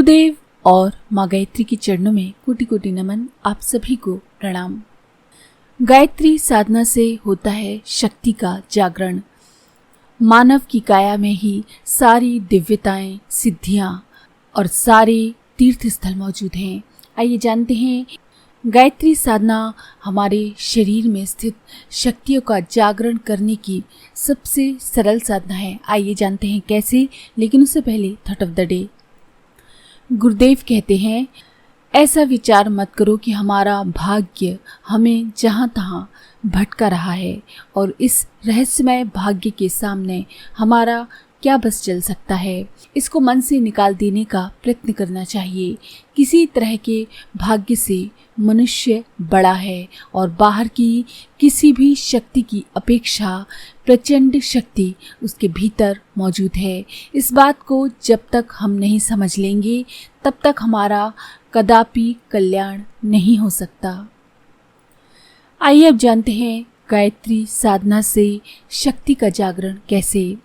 गुरुदेव और माँ गायत्री के चरणों में कोटि कोटि नमन। आप सभी को प्रणाम। गायत्री साधना से होता है शक्ति का जागरण। मानव की काया में ही सारी दिव्यताएं, सिद्धियां और सारे तीर्थ स्थल मौजूद हैं। आइए जानते हैं, गायत्री साधना हमारे शरीर में स्थित शक्तियों का जागरण करने की सबसे सरल साधना है। आइए जानते हैं कैसे, लेकिन उससे पहले थॉट ऑफ द डे। गुरुदेव कहते हैं, ऐसा विचार मत करो कि हमारा भाग्य हमें जहाँ तहाँ भटका रहा है और इस रहस्यमय भाग्य के सामने हमारा क्या बस चल सकता है। इसको मन से निकाल देने का प्रयत्न करना चाहिए। किसी तरह के भाग्य से मनुष्य बड़ा है और बाहर की किसी भी शक्ति की अपेक्षा प्रचंड शक्ति उसके भीतर मौजूद है। इस बात को जब तक हम नहीं समझ लेंगे तब तक हमारा कदापि कल्याण नहीं हो सकता। आइए अब जानते हैं गायत्री साधना से शक्ति का जागरण कैसे।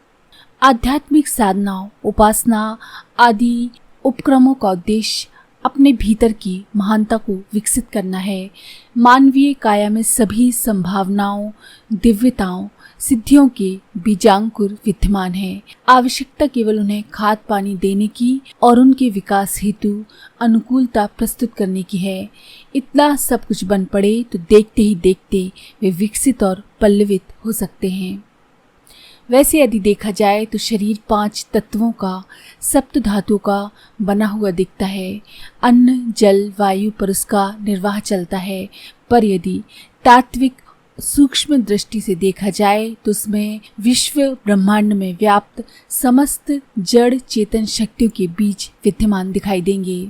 आध्यात्मिक साधनाओं, उपासना आदि उपक्रमों का उद्देश्य अपने भीतर की महानता को विकसित करना है। मानवीय काया में सभी संभावनाओं, दिव्यताओं, सिद्धियों के बीजांकुर विद्यमान है। आवश्यकता केवल उन्हें खाद पानी देने की और उनके विकास हेतु अनुकूलता प्रस्तुत करने की है। इतना सब कुछ बन पड़े तो देखते ही देखते वे विकसित और पल्लवित हो सकते हैं। वैसे यदि देखा जाए तो शरीर 5 तत्वों का, सप्त धातुओं का बना हुआ दिखता है। अन्न, जल, वायु पर उसका निर्वाह चलता है। पर यदि तात्विक सूक्ष्म दृष्टि से देखा जाए तो उसमें विश्व ब्रह्मांड में व्याप्त समस्त जड़ चेतन शक्तियों के बीज विद्यमान दिखाई देंगे।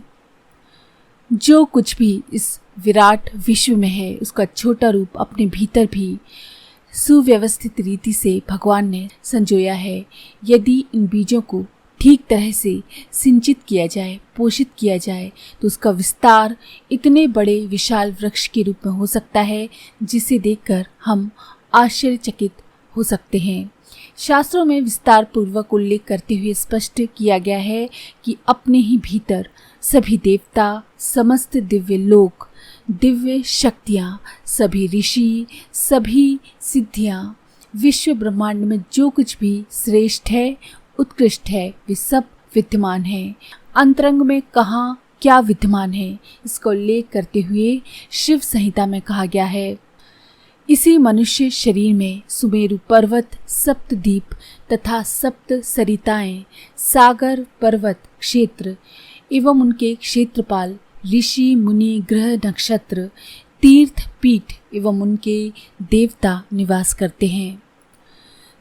जो कुछ भी इस विराट विश्व में है उसका छोटा रूप अपने भीतर भी सुव्यवस्थित रीति से भगवान ने संजोया है। यदि इन बीजों को ठीक तरह से सिंचित किया जाए, पोषित किया जाए तो उसका विस्तार इतने बड़े विशाल वृक्ष के रूप में हो सकता है जिसे देखकर हम आश्चर्यचकित हो सकते हैं। शास्त्रों में विस्तार पूर्वक उल्लेख करते हुए स्पष्ट किया गया है कि अपने ही भीतर सभी देवता, समस्त दिव्य लोक, दिव्य शक्तियाँ, सभी ऋषि, सभी सिद्धियाँ, विश्व ब्रह्मांड में जो कुछ भी श्रेष्ठ है, उत्कृष्ट है, वे सब विद्यमान हैं। अंतरंग में कहाँ क्या विद्यमान है इसका उल्लेख करते हुए शिव संहिता में कहा गया है, इसी मनुष्य शरीर में सुमेरु पर्वत, सप्तद्वीप तथा सप्त सरिताएं, सागर, पर्वत, क्षेत्र एवं उनके क्षेत्रपाल, ऋषि, मुनि, ग्रह, नक्षत्र, तीर्थ, पीठ एवं उनके देवता निवास करते हैं।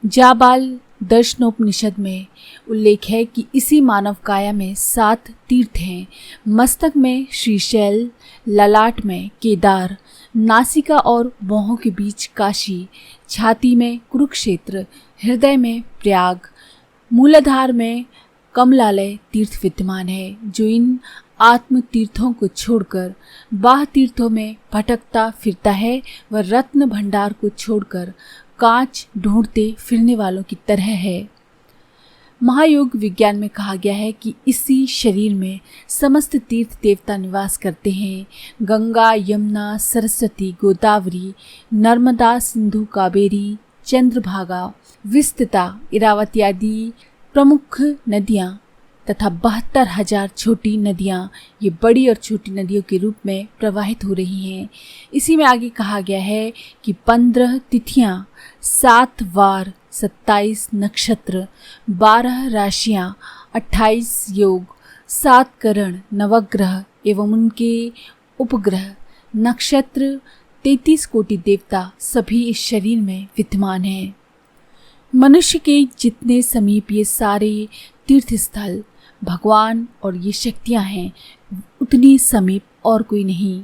जाबाल दर्शनोपनिषद में उल्लेख है कि इसी मानव काया में 7 तीर्थ हैं। मस्तक में श्रीशैल, ललाट में केदार, नासिका और भौहों के बीच काशी, छाती में कुरुक्षेत्र, हृदय में प्रयाग, मूलाधार में कमलालय तीर्थ विद्यमान है। जो इन आत्म तीर्थों को छोड़कर बाह्य तीर्थों में भटकता फिरता है वह रत्न भंडार को छोड़कर कांच ढूंढते फिरने वालों की तरह है। महायोग विज्ञान में कहा गया है कि इसी शरीर में समस्त तीर्थ देवता निवास करते हैं। गंगा, यमुना, सरस्वती, गोदावरी, नर्मदा, सिंधु, कावेरी, चंद्रभागा, विस्तृता, इरावती आदि प्रमुख नदियाँ तथा 72,000 छोटी नदियाँ ये बड़ी और छोटी नदियों के रूप में प्रवाहित हो रही हैं। इसी में आगे कहा गया है कि 15 तिथियाँ, 7 वार, 27 नक्षत्र, 12 राशियाँ, 28 योग, 7 करण, नवग्रह एवं उनके उपग्रह, नक्षत्र, 33 कोटि देवता सभी इस शरीर में विद्यमान हैं। मनुष्य के जितने समीप ये सारे तीर्थ स्थल, भगवान और ये शक्तियाँ हैं, उतनी समीप और कोई नहीं।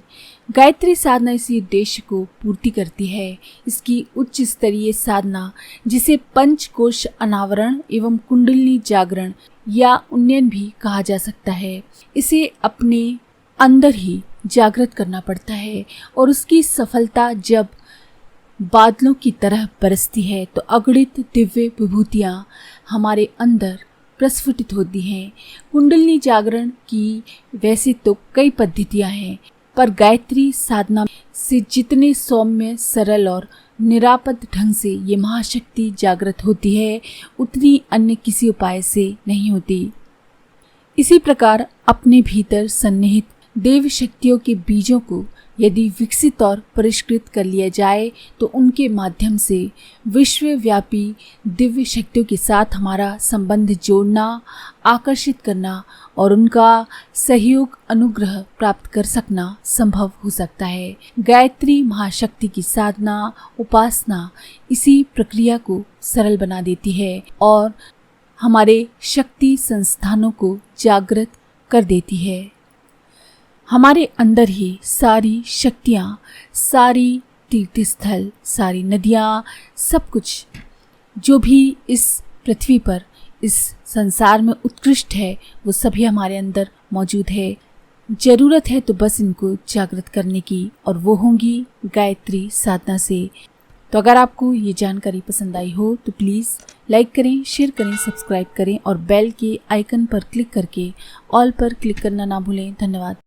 गायत्री साधना इसी उद्देश्य को पूर्ति करती है। इसकी उच्च स्तरीय साधना, जिसे पंचकोश अनावरण एवं कुंडलिनी जागरण या उन्नयन भी कहा जा सकता है, इसे अपने अंदर ही जागृत करना पड़ता है और उसकी सफलता जब बादलों की तरह बरसती है तो अगणित दिव्य विभूतियाँ हमारे अंदर प्रस्फुटित होती हैं। कुंडलिनी जागरण की वैसे तो कई पद्धतियां हैं, पर गायत्री साधना से जितने सौम्य, सरल और निरापद ढंग से ये महाशक्ति जागृत होती है, उतनी अन्य किसी उपाय से नहीं होती। इसी प्रकार अपने भीतर सन्निहित देव शक्तियों के बीजों को यदि विकसित और परिष्कृत कर लिया जाए तो उनके माध्यम से विश्वव्यापी दिव्य शक्तियों के साथ हमारा संबंध जोड़ना, आकर्षित करना और उनका सहयोग, अनुग्रह प्राप्त कर सकना संभव हो सकता है। गायत्री महाशक्ति की साधना, उपासना इसी प्रक्रिया को सरल बना देती है और हमारे शक्ति संस्थानों को जागृत कर देती है। हमारे अंदर ही सारी शक्तियाँ, सारी तीर्थस्थल, सारी नदियाँ, सब कुछ जो भी इस पृथ्वी पर, इस संसार में उत्कृष्ट है, वो सभी हमारे अंदर मौजूद है। ज़रूरत है तो बस इनको जागृत करने की, और वो होंगी गायत्री साधना से। तो अगर आपको ये जानकारी पसंद आई हो तो प्लीज़ लाइक करें, शेयर करें, सब्सक्राइब करें और बेल के आइकन पर क्लिक करके ऑल पर क्लिक करना ना भूलें। धन्यवाद।